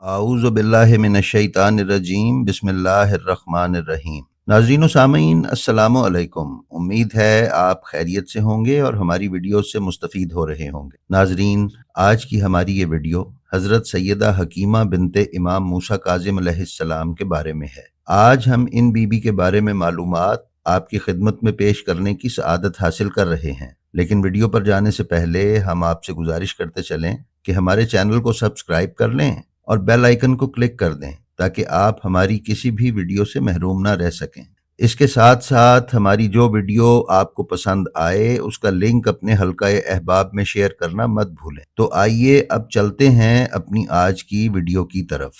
اعوذ باللہ من الشیطان الرجیم بسم اللہ الرحمن الرحیم۔ ناظرین و سامعین السلام علیکم، امید ہے آپ خیریت سے ہوں گے اور ہماری ویڈیو سے مستفید ہو رہے ہوں گے۔ ناظرین، آج کی ہماری یہ ویڈیو حضرت سیدہ حکیمہ بنت امام موسیٰ کاظم علیہ السلام کے بارے میں ہے۔ آج ہم ان بی بی کے بارے میں معلومات آپ کی خدمت میں پیش کرنے کی سعادت حاصل کر رہے ہیں، لیکن ویڈیو پر جانے سے پہلے ہم آپ سے گزارش کرتے چلیں کہ ہمارے چینل کو سبسکرائب کر لیں اور بیل آئیکن کو کلک کر دیں تاکہ آپ ہماری کسی بھی ویڈیو سے محروم نہ رہ سکیں۔ اس کے ساتھ ساتھ ہماری جو ویڈیو آپ کو پسند آئے اس کا لنک اپنے حلقہ احباب میں شیئر کرنا مت بھولیں۔ تو آئیے اب چلتے ہیں اپنی آج کی ویڈیو کی طرف۔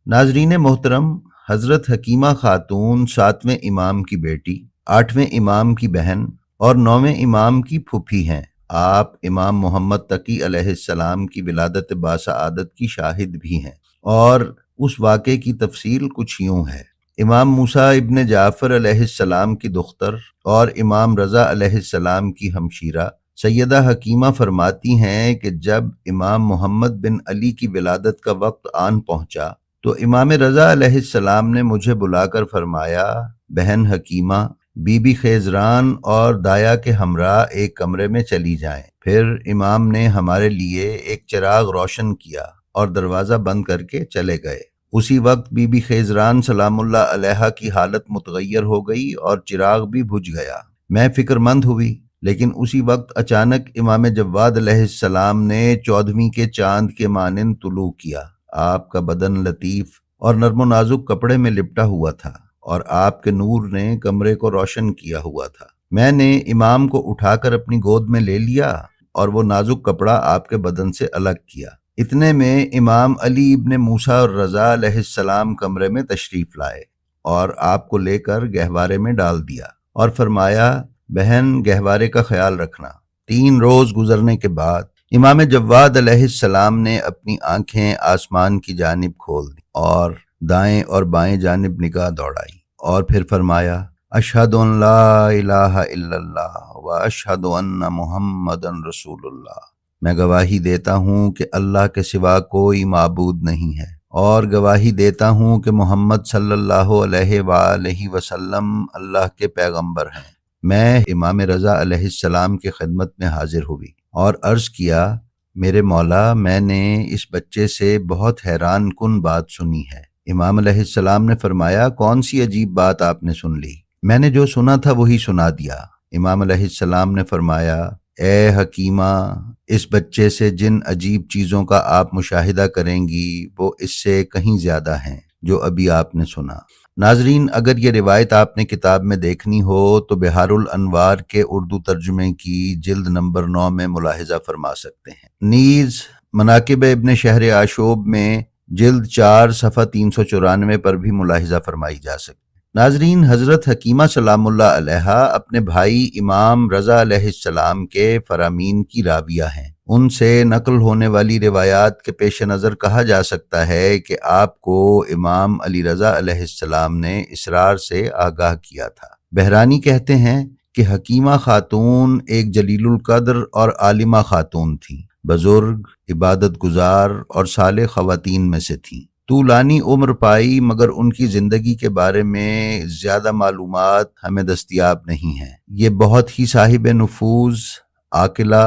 ناظرین محترم، حضرت حکیمہ خاتون 7ویں امام کی بیٹی، 8ویں امام کی بہن اور 9ویں امام کی پھوپھی ہیں۔ آپ امام محمد تقی علیہ السلام کی ولادت باسعادت کی شاہد بھی ہیں، اور اس واقعے کی تفصیل کچھ یوں ہے۔ امام موسیٰ ابن جعفر علیہ السلام کی دختر اور امام رضا علیہ السلام کی ہمشیرہ سیدہ حکیمہ فرماتی ہیں کہ جب امام محمد بن علی کی ولادت کا وقت آن پہنچا تو امام رضا علیہ السلام نے مجھے بلا کر فرمایا، بہن حکیمہ، بی بی خیزران اور دایا کے ہمراہ ایک کمرے میں چلی جائیں۔ پھر امام نے ہمارے لیے ایک چراغ روشن کیا اور دروازہ بند کر کے چلے گئے۔ اسی وقت بی بی خیزران سلام اللہ علیہا کی حالت متغیر ہو گئی اور چراغ بھی بجھ گیا۔ میں فکر مند ہوئی، لیکن اسی وقت اچانک امام جواد علیہ السلام نے 14ویں کے چاند کے مانند طلوع کیا۔ آپ کا بدن لطیف اور نرم و نازک کپڑے میں لپٹا ہوا تھا اور آپ کے نور نے کمرے کو روشن کیا ہوا تھا۔ میں نے امام کو اٹھا کر اپنی گود میں لے لیا اور وہ نازک کپڑا آپ کے بدن سے الگ کیا۔ اتنے میں امام علی ابن موسیٰ اور رضا علیہ السلام کمرے میں تشریف لائے اور آپ کو لے کر گہوارے میں ڈال دیا اور فرمایا، بہن گہوارے کا خیال رکھنا۔ 3 روز گزرنے کے بعد امام جواد علیہ السلام نے اپنی آنکھیں آسمان کی جانب کھول دی اور دائیں اور بائیں جانب نگاہ دوڑائی، اور پھر فرمایا، اشہد ان لا الہ الا اللہ و اشہد ان محمدن رسول اللہ۔ میں گواہی دیتا ہوں کہ اللہ کے سوا کوئی معبود نہیں ہے، اور گواہی دیتا ہوں کہ محمد صلی اللہ علیہ وآلہ وسلم اللہ کے پیغمبر ہیں۔ میں امام رضا علیہ السلام کی خدمت میں حاضر ہوئی اور عرض کیا، میرے مولا، میں نے اس بچے سے بہت حیران کن بات سنی ہے۔ امام علیہ السلام نے فرمایا، کون سی عجیب بات آپ نے سن لی؟ میں نے جو سنا تھا وہی سنا دیا۔ امام علیہ السلام نے فرمایا، اے حکیمہ، اس بچے سے جن عجیب چیزوں کا آپ مشاہدہ کریں گی وہ اس سے کہیں زیادہ ہیں جو ابھی آپ نے سنا۔ ناظرین، اگر یہ روایت آپ نے کتاب میں دیکھنی ہو تو بحار الانوار کے اردو ترجمے کی جلد نمبر 9 میں ملاحظہ فرما سکتے ہیں۔ نیز مناقب ابن شہر آشوب میں جلد 4 صفحہ 394 پر بھی ملاحظہ فرمائی جا سکتی۔ ناظرین، حضرت حکیمہ سلام اللہ علیہا اپنے بھائی امام رضا علیہ السلام کے فرامین کی راویہ ہیں۔ ان سے نقل ہونے والی روایات کے پیش نظر کہا جا سکتا ہے کہ آپ کو امام علی رضا علیہ السلام نے اسرار سے آگاہ کیا تھا۔ بہرانی کہتے ہیں کہ حکیمہ خاتون ایک جلیل القدر اور عالمہ خاتون تھیں، بزرگ، عبادت گزار اور صالح خواتین میں سے تھیں۔ طولانی عمر پائی، مگر ان کی زندگی کے بارے میں زیادہ معلومات ہمیں دستیاب نہیں ہیں۔ یہ بہت ہی صاحب نفوذ، عاقلہ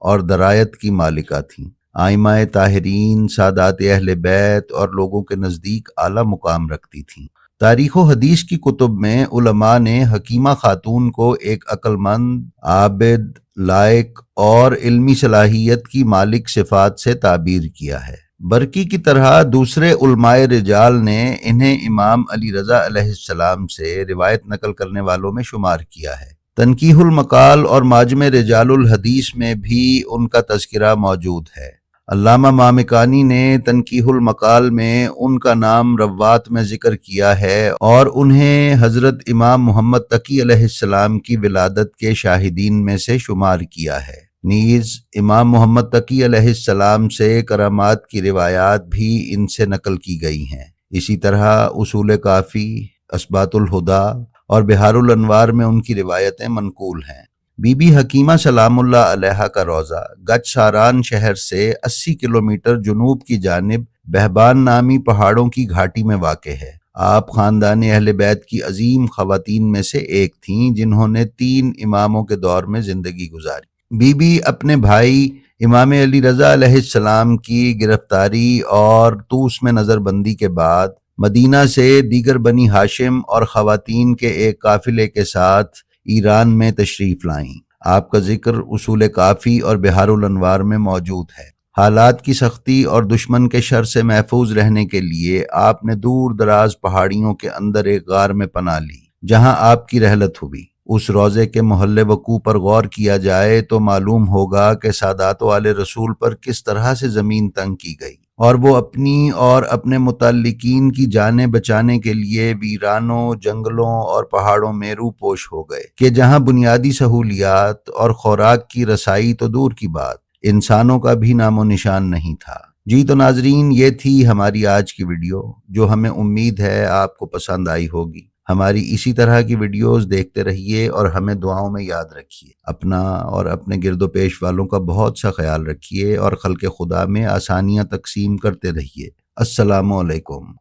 اور درایت کی مالکہ تھیں۔ ائمہ طاہرین، سادات اہل بیت اور لوگوں کے نزدیک اعلیٰ مقام رکھتی تھیں۔ تاریخ و حدیث کی کتب میں علماء نے حکیمہ خاتون کو ایک عقل مند، عابد، لائق اور علمی صلاحیت کی مالک صفات سے تعبیر کیا ہے۔ برقی کی طرح دوسرے علماء رجال نے انہیں امام علی رضا علیہ السلام سے روایت نقل کرنے والوں میں شمار کیا ہے۔ تنقیح المقال اور ماجم رجال الحدیث میں بھی ان کا تذکرہ موجود ہے۔ علامہ مامکانی نے تنقیح المقال میں ان کا نام روات میں ذکر کیا ہے اور انہیں حضرت امام محمد تقی علیہ السلام کی ولادت کے شاہدین میں سے شمار کیا ہے۔ نیز امام محمد تقی علیہ السلام سے کرامات کی روایات بھی ان سے نقل کی گئی ہیں۔ اسی طرح اصول کافی، اثبات الہدا اور بحار الانوار میں ان کی روایتیں منقول ہیں۔ بی بی حکیمہ سلام اللہ علیہا کا روضہ گچ ساران شہر سے 80 کلومیٹر جنوب کی جانب بہبان نامی پہاڑوں کی گھاٹی میں واقع ہے۔ آپ خاندان اہل بیت کی عظیم خواتین میں سے ایک تھیں جنہوں نے 3 اماموں کے دور میں زندگی گزاری۔ بی بی اپنے بھائی امام علی رضا علیہ السلام کی گرفتاری اور طوس میں نظر بندی کے بعد مدینہ سے دیگر بنی ہاشم اور خواتین کے ایک قافلے کے ساتھ ایران میں تشریف لائیں۔ آپ کا ذکر اصول کافی اور بحار الانوار میں موجود ہے۔ حالات کی سختی اور دشمن کے شر سے محفوظ رہنے کے لیے آپ نے دور دراز پہاڑیوں کے اندر ایک غار میں پناہ لی جہاں آپ کی رحلت ہوئی۔ اس روضے کے محل وقوع پر غور کیا جائے تو معلوم ہوگا کہ سادات و آل رسول پر کس طرح سے زمین تنگ کی گئی اور وہ اپنی اور اپنے متعلقین کی جانیں بچانے کے لیے ویرانوں، جنگلوں اور پہاڑوں میں رو پوش ہو گئے کہ جہاں بنیادی سہولیات اور خوراک کی رسائی تو دور کی بات، انسانوں کا بھی نام و نشان نہیں تھا۔ جی تو ناظرین، یہ تھی ہماری آج کی ویڈیو جو ہمیں امید ہے آپ کو پسند آئی ہوگی۔ ہماری اسی طرح کی ویڈیوز دیکھتے رہیے اور ہمیں دعاؤں میں یاد رکھیے۔ اپنا اور اپنے گرد و پیش والوں کا بہت سا خیال رکھیے اور خلق خدا میں آسانیاں تقسیم کرتے رہیے۔ السلام علیکم۔